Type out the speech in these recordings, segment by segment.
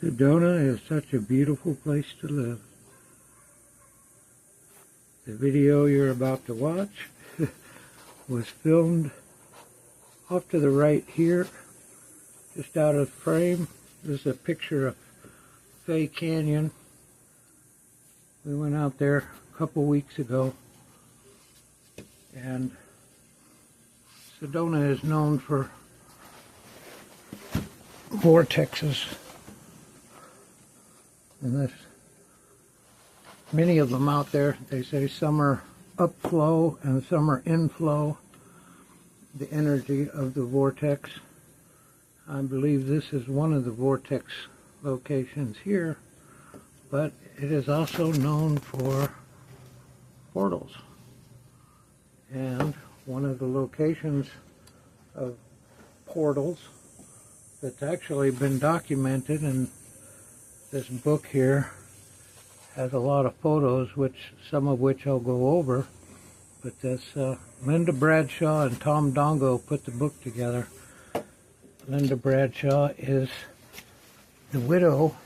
Sedona is such a beautiful place to live. The video you're about to watch was filmed off to the right here, just out of frame. This is a picture of Fay Canyon. We went out there a couple weeks ago, and Sedona is known for vortexes. And there's many of them out there. They say some are upflow and some are inflow, the energy of the vortex. I believe this is one of the vortex locations here, but it is also known for portals. And one of the locations of portals that's actually been documented, and this book here has a lot of photos, some of which I'll go over, but this Linda Bradshaw and Tom Dongo put the book together. Linda Bradshaw is the widow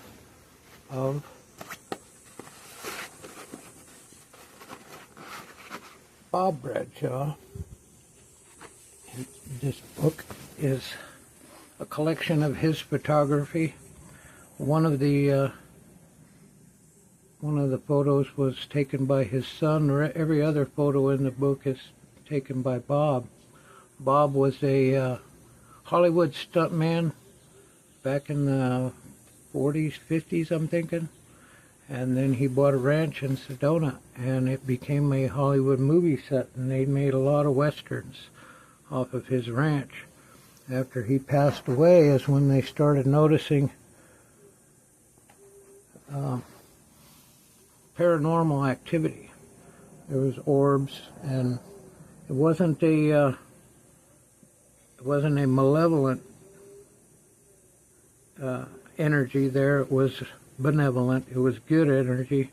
of Bob Bradshaw. And this book is a collection of his photography. One of the photos was taken by his son. Every other photo in the book is taken by Bob. Bob was a Hollywood stuntman back in the 40s, 50s, I'm thinking. And then he bought a ranch in Sedona, and it became a Hollywood movie set, and they made a lot of westerns off of his ranch. After he passed away is when they started noticing paranormal activity. There was orbs, and it wasn't a malevolent energy there. It was benevolent. It was good energy,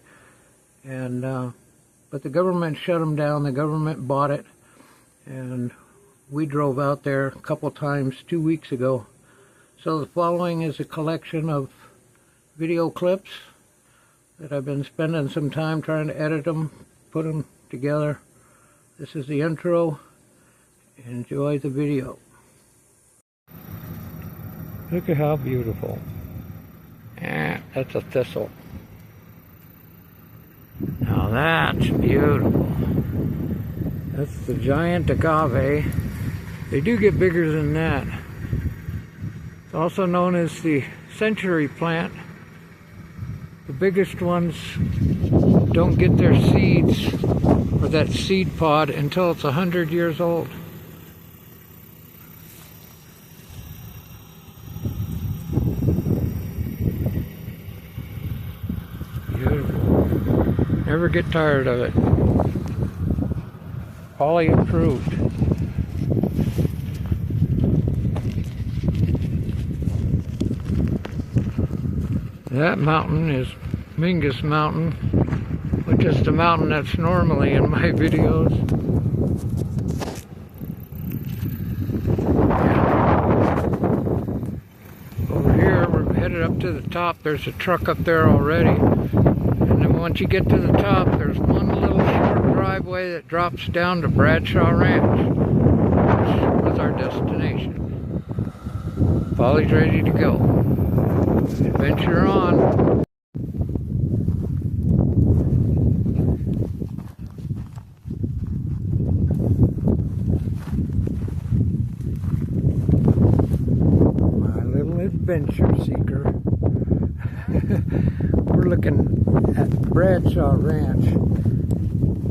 and but the government shut them down. The government bought it, and we drove out there a couple times 2 weeks ago. So the following is a collection of video clips that I've been spending some time trying to edit them, put them together. This is the intro. Enjoy the video. Look at how beautiful. That's a thistle. Now that's beautiful. That's the giant agave. They do get bigger than that. It's also known as the century plant. The biggest ones don't get their seeds, or that seed pod, until it's 100 years old. Beautiful. Never get tired of it. Poly approved. That mountain is Mingus Mountain, which is the mountain that's normally in my videos. Over here, we're headed up to the top. There's a truck up there already. And then once you get to the top, there's one little short driveway that drops down to Bradshaw Ranch, which was our destination. Polly's ready to go. Adventure on. My little adventure seeker. We're looking at Bradshaw Ranch.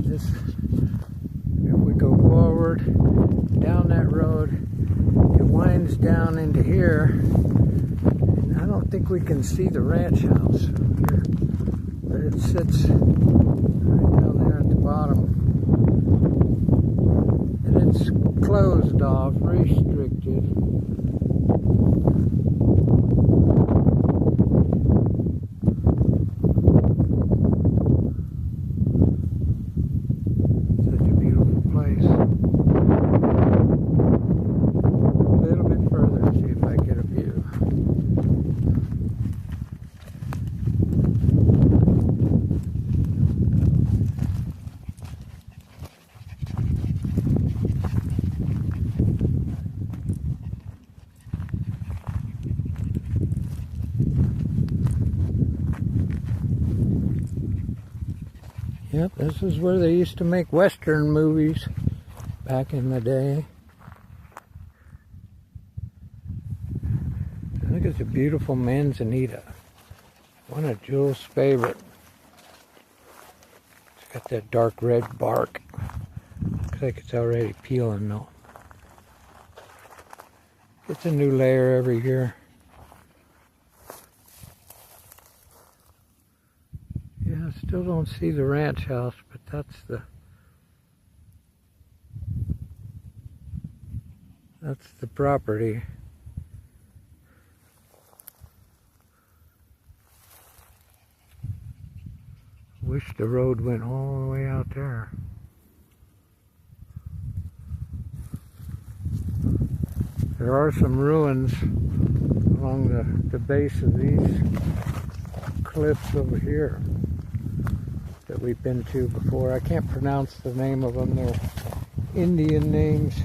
If we go forward down that road, it winds down into here. I don't think we can see the ranch house from here, but it sits right down there at the bottom, and it's closed off, restricted. Such a beautiful place. A little bit further, see if I get a view. Yep, this is where they used to make Western movies back in the day. Look at the beautiful manzanita. One of Jules' favorite. It's got that dark red bark. Looks like it's already peeling though. Gets a new layer every year. Yeah, I still don't see the ranch house, but that's the property. Wish the road went all the way out there. There are some ruins along the base of these cliffs over here that we've been to before. I can't pronounce the name of them. They're Indian names.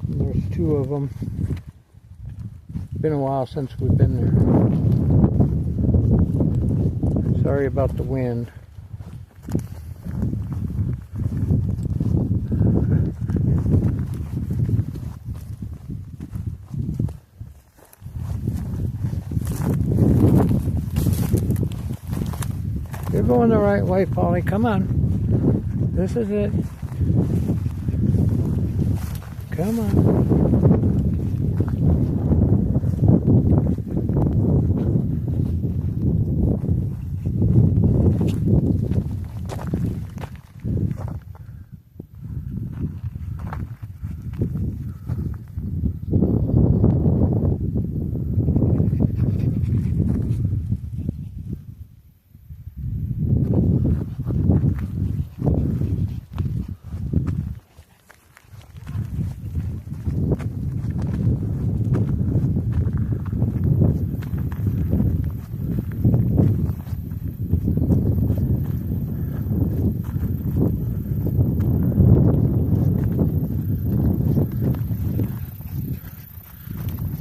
And there's two of them. It's been a while since we've been there. Sorry about the wind. You're going the right way, Polly. Come on. This is it. Come on.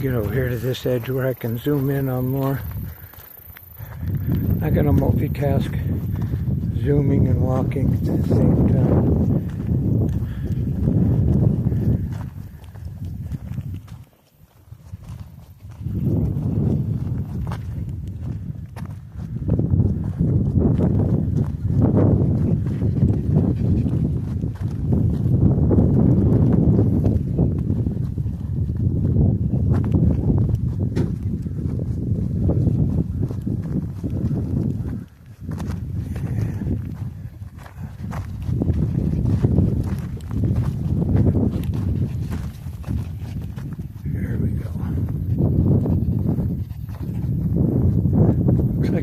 Get over here to this edge where I can zoom in on more. I gotta multitask zooming and walking at the same time.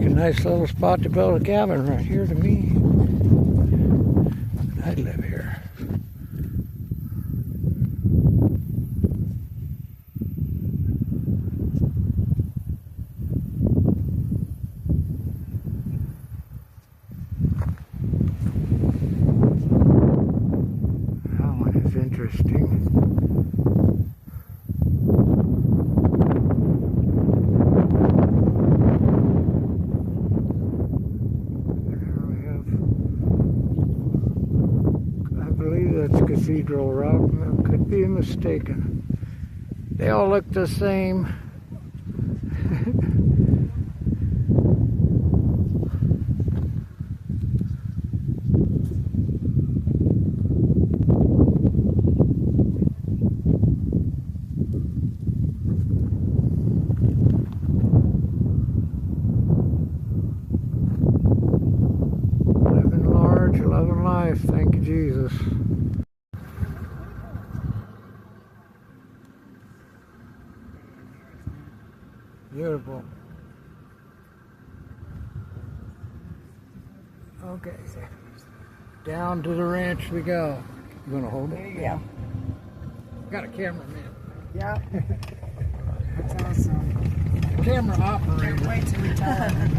Nice little spot to build a cabin right here to me. I'd live here. That one is interesting. Cathedral rock. I could be mistaken. They all look the same. Living large, loving life. Thank you, Jesus. Beautiful. Okay. Down to the ranch we go. You gonna hold it? There you go. Got a cameraman. Yeah. That's awesome. Camera operator. Can't wait to retire.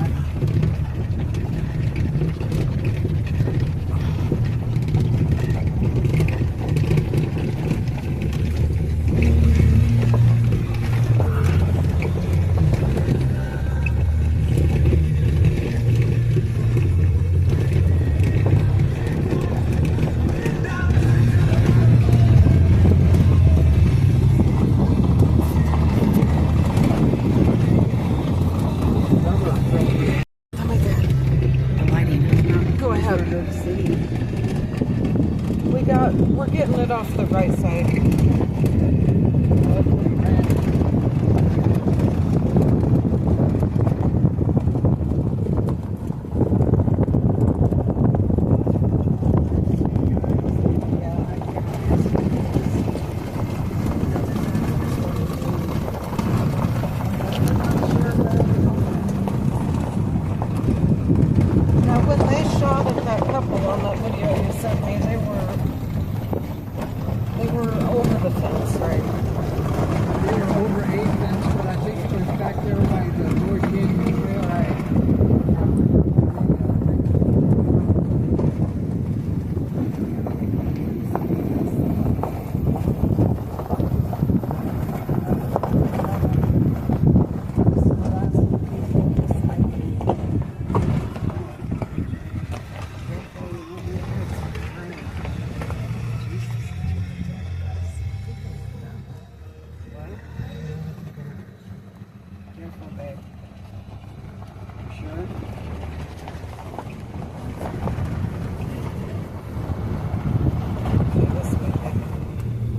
babe. Sure.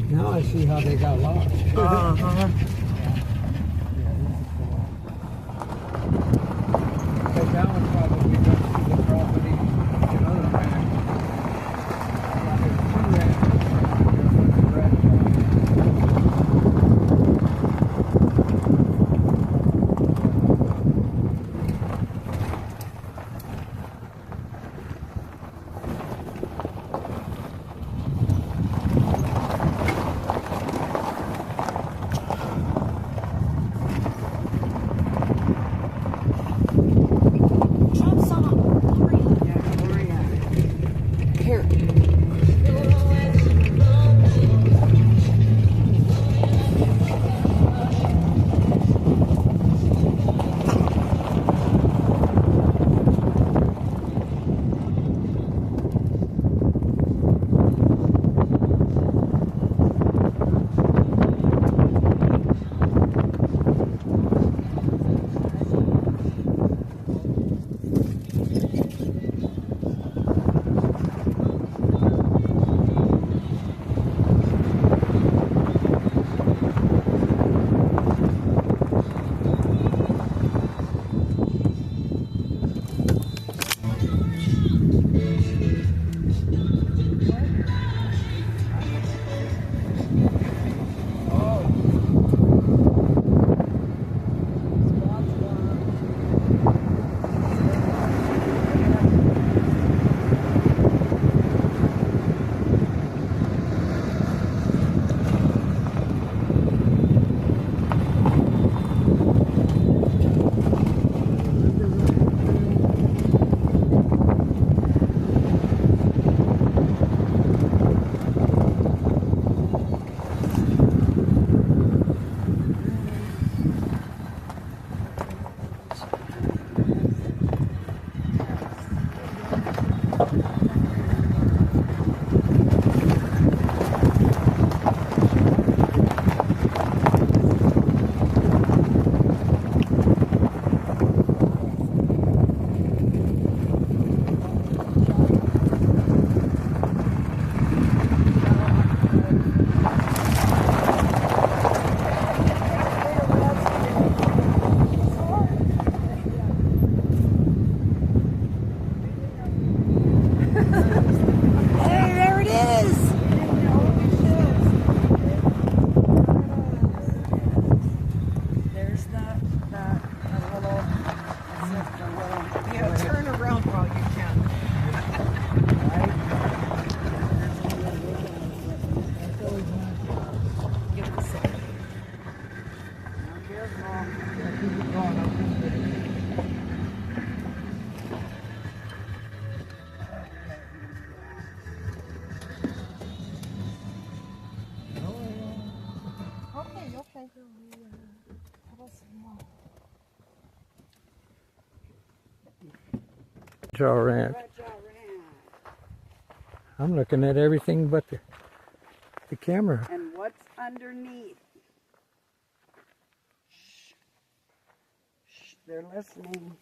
Now I see how they got lost. Uh-huh. But that one probably goes to the property of the other ranch. Now there's two ranches around here with the Bradshaw. Bradshaw Ranch. I'm looking at everything but the camera. And what's underneath? Shh. Shh, they're listening.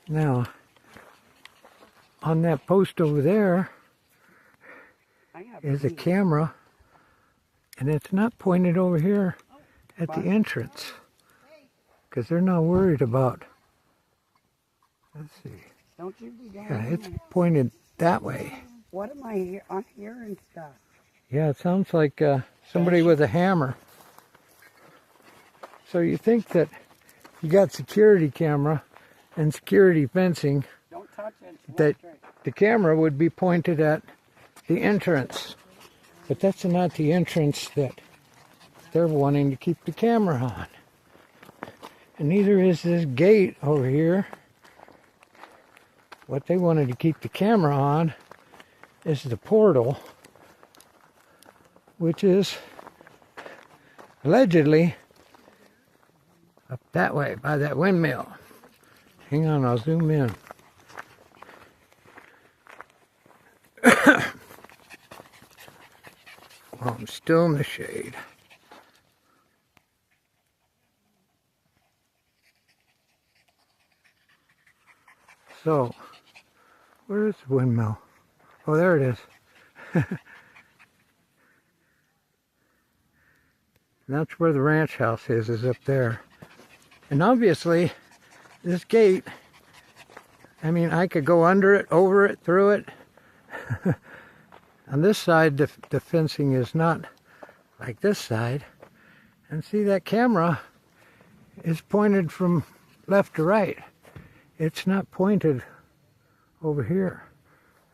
Now, on that post over there is a camera, and it's not pointed over here at the entrance, because they're not worried about, let's see, Don't you be going yeah, it's pointed that way. What am I hearing stuff? Yeah, it sounds like somebody with a hammer. So you think that you got security camera and security fencing, Don't touch it. that the camera would be pointed at the entrance. But that's not the entrance that they're wanting to keep the camera on. And neither is this gate over here. What they wanted to keep the camera on is the portal, which is allegedly up that way by that windmill. Hang on, I'll zoom in. Oh, I'm still in the shade. So, where is the windmill? Oh, there it is. And that's where the ranch house is up there. And obviously, this gate, I mean, I could go under it, over it, through it. On this side, the fencing is not like this side. And see, that camera is pointed from left to right. It's not pointed over here.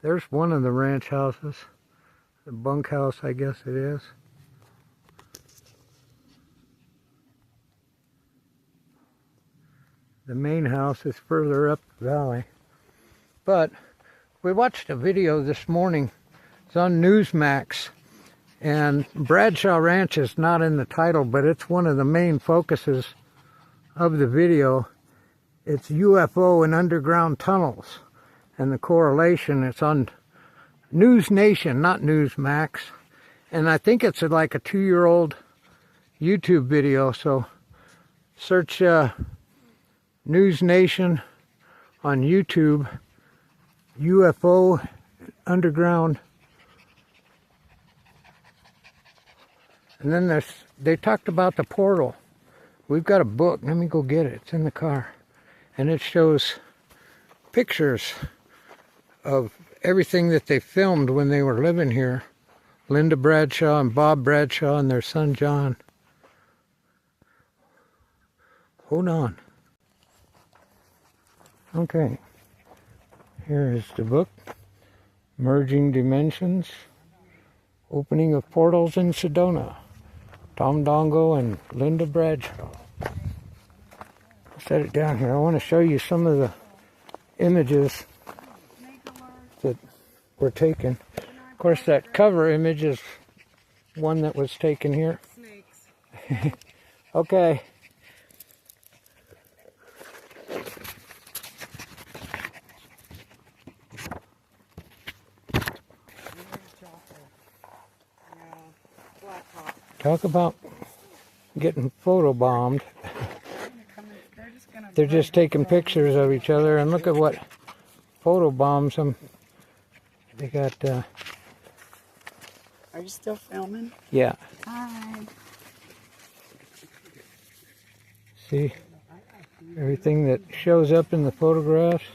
There's one of the ranch houses. The bunkhouse, I guess it is. The main house is further up the valley. But we watched a video this morning. It's on Newsmax. And Bradshaw Ranch is not in the title, but it's one of the main focuses of the video. It's UFO and underground tunnels. And the correlation, it's on News Nation, not Newsmax. And I think it's like a 2-year-old YouTube video. So search News Nation on YouTube, UFO underground. And then they talked about the portal. We've got a book. Let me go get it. It's in the car. And it shows pictures of everything that they filmed when they were living here. Linda Bradshaw and Bob Bradshaw and their son John. Hold on. Okay. Here is the book. Merging Dimensions. Opening of Portals in Sedona. Tom Dongo and Linda Bradshaw. I'll set it down here. I want to show you some of the images that were taken. Of course, that cover image is one that was taken here. Okay. Talk about getting photobombed. They're just taking pictures of each other, and look at what photobombs them. They got, Are you still filming? Yeah. Hi. See? Everything that shows up in the photographs.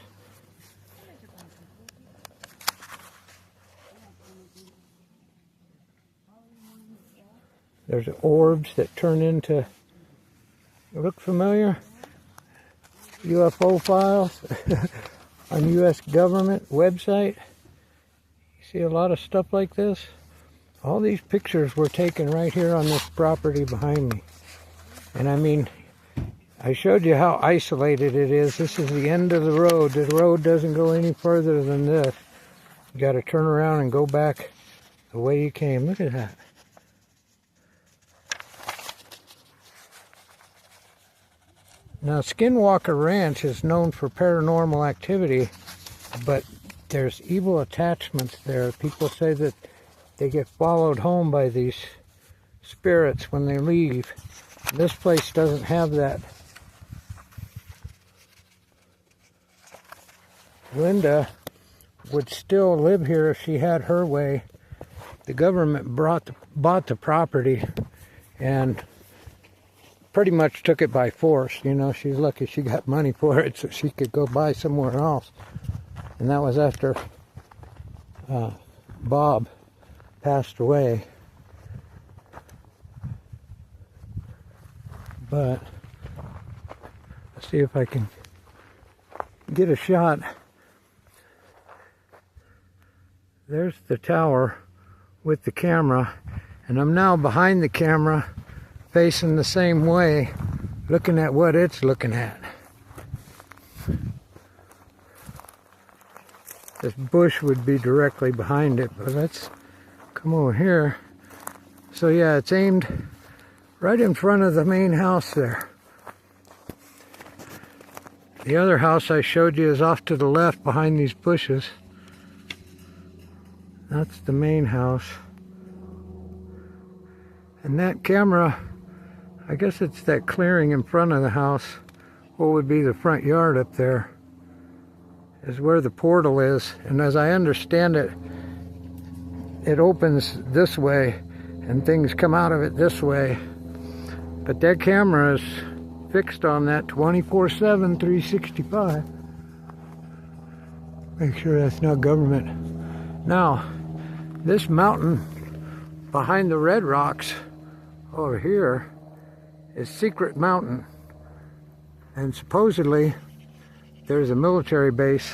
There's orbs that turn into, look familiar? UFO files on U.S. government website. You see a lot of stuff like this. All these pictures were taken right here on this property behind me. And I mean, I showed you how isolated it is. This is the end of the road. The road doesn't go any further than this. You got to turn around and go back the way you came. Look at that. Now, Skinwalker Ranch is known for paranormal activity, but there's evil attachments there. People say that they get followed home by these spirits when they leave. This place doesn't have that. Linda would still live here if she had her way. The government bought the property and pretty much took it by force. You know, she's lucky she got money for it so she could go buy somewhere else. And that was after Bob passed away. But let's see if I can get a shot. There's the tower with the camera, and I'm now behind the camera facing the same way, looking at what it's looking at. This bush would be directly behind it, but let's come over here. So yeah, it's aimed right in front of the main house there. The other house I showed you is off to the left behind these bushes. That's the main house. And that camera, I guess it's that clearing in front of the house, what would be the front yard up there, is where the portal is. And as I understand it, it opens this way and things come out of it this way. But that camera is fixed on that 24/7, 365. Make sure that's not government. Now, this mountain behind the red rocks over here is Secret Mountain. And supposedly there's a military base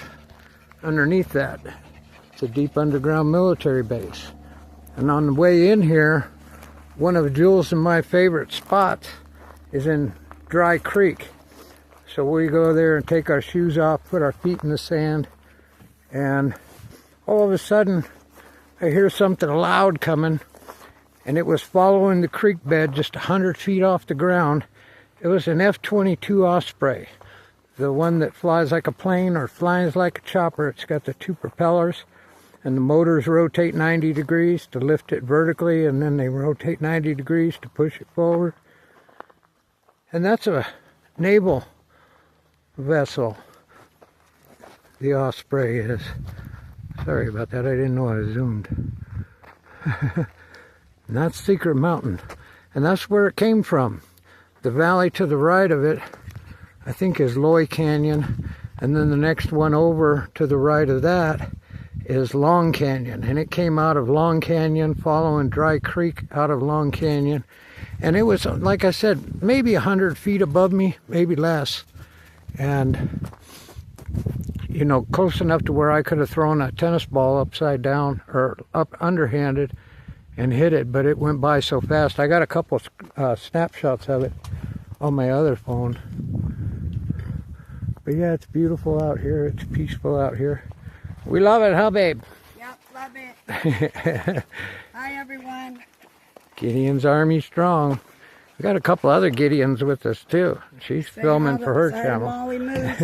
underneath that. It's a deep underground military base. And on the way in here, one of Jules and my favorite spots is in Dry Creek. So we go there and take our shoes off, put our feet in the sand, and all of a sudden I hear something loud coming, and it was following the creek bed just 100 feet off the ground. It was an F-22 Osprey, the one that flies like a plane or flies like a chopper. It's got the two propellers, and the motors rotate 90 degrees to lift it vertically, and then they rotate 90 degrees to push it forward. And that's a naval vessel, the Osprey is. Sorry about that, I didn't know I zoomed. And that's Secret Mountain, and that's where it came from. The valley to the right of it, I think, is Loy Canyon, and then the next one over to the right of that is Long Canyon, and it came out of Long Canyon, following Dry Creek out of Long Canyon, and it was, like I said, maybe 100 feet above me, maybe less, and you know, close enough to where I could have thrown a tennis ball upside down or up underhanded and hit it, but it went by so fast. I got a couple snapshots of it on my other phone. But yeah, it's beautiful out here. It's peaceful out here. We love it, huh, babe? Yep, love it. Hi, everyone. Gideon's Army strong. We got a couple other Gideons with us too. She's filming for her channel. Molly Moose.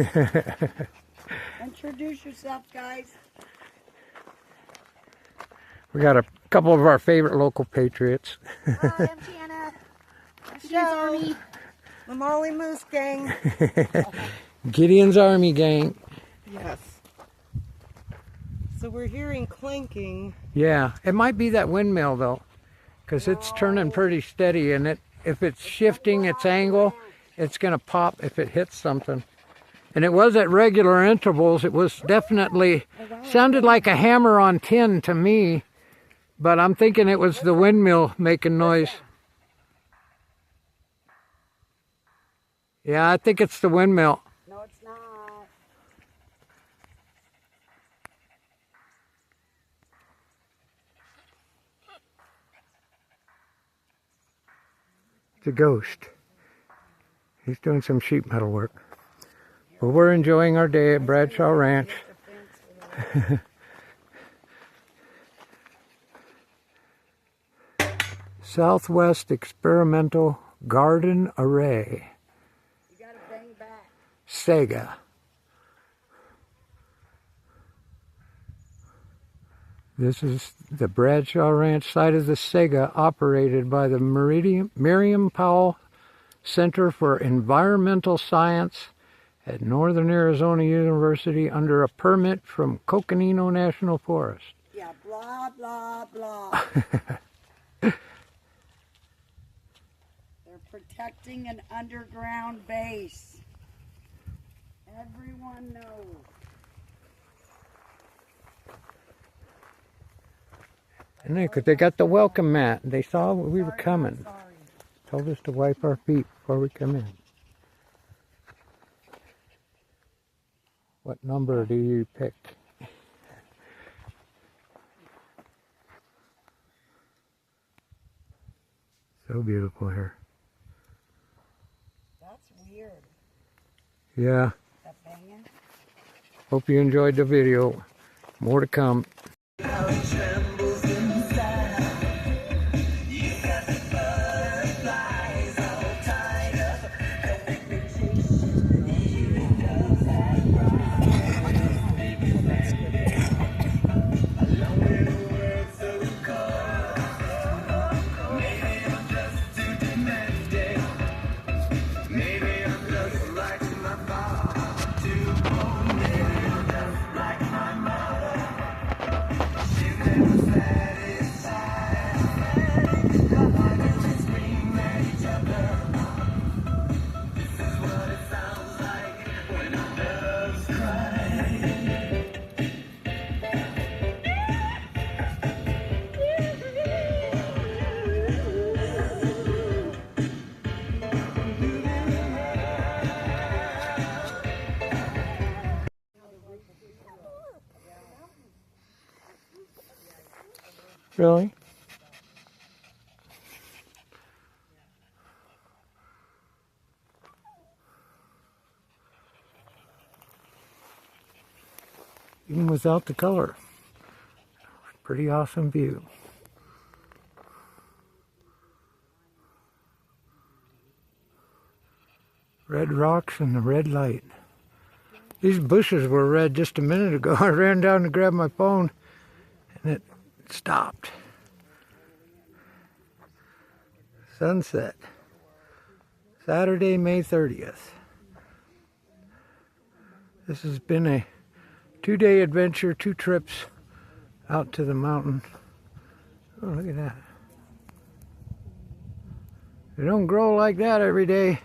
Introduce yourself, guys. We got a couple of our favorite local patriots. Hi, I'm Shanna. Gideon's Army. The Molly Moose gang. Gideon's Army gang. Yes. So we're hearing clanking. Yeah, it might be that windmill though, because it's turning pretty steady, and if it's shifting its angle, it's going to pop if it hits something. And it was at regular intervals. It was definitely, sounded like a hammer on tin to me, but I'm thinking it was the windmill making noise. Yeah, I think it's the windmill. No, it's not. It's a ghost. He's doing some sheet metal work. But we're enjoying our day at Bradshaw Ranch. Southwest Experimental Garden Array. You gotta bang back. Sega. This is the Bradshaw Ranch site of the Sega, operated by the Miriam Powell Center for Environmental Science at Northern Arizona University under a permit from Coconino National Forest. Yeah, blah, blah, blah. They're protecting an underground base. Everyone knows. And they got the welcome mat. They saw we were coming. Told us to wipe our feet before we come in. What number do you pick? So beautiful here. That's weird. Yeah. That banging. Hope you enjoyed the video. More to come. Really? Even without the color. Pretty awesome view. Red rocks and the red light. These bushes were red just a minute ago. I ran down to grab my phone and it stopped. Sunset. Saturday, May 30th. This has been a 2-day adventure, 2 trips out to the mountain. Oh, look at that. They don't grow like that every day.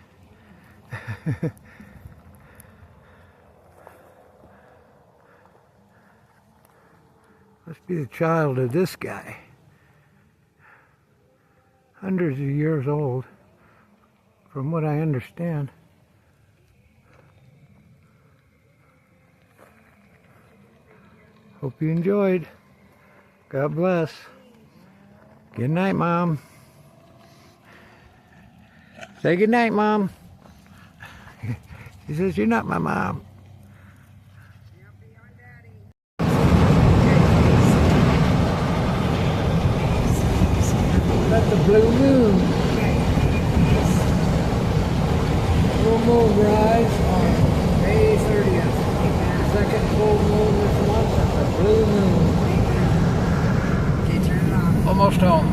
Must be the child of this guy. Hundreds of years old, from what I understand. Hope you enjoyed. God bless. Good night, Mom. Say good night, Mom. He says, you're not my mom. That's the blue moon. Full moon rise on May 30th. Second full moon this month. That's a blue moon. Okay, turn it on. Almost home.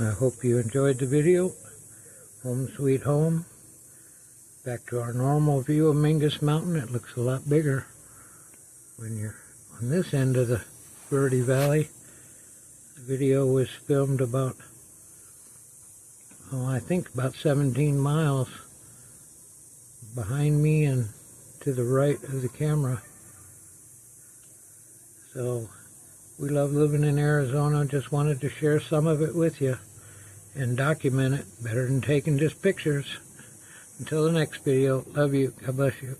I hope you enjoyed the video. Home sweet home. Back to our normal view of Mingus Mountain. It looks a lot bigger when you're on this end of the Verde Valley. The video was filmed about, I think about 17 miles behind me and to the right of the camera. So we love living in Arizona. Just wanted to share some of it with you and document it better than taking just pictures. Until the next video, love you. God bless you.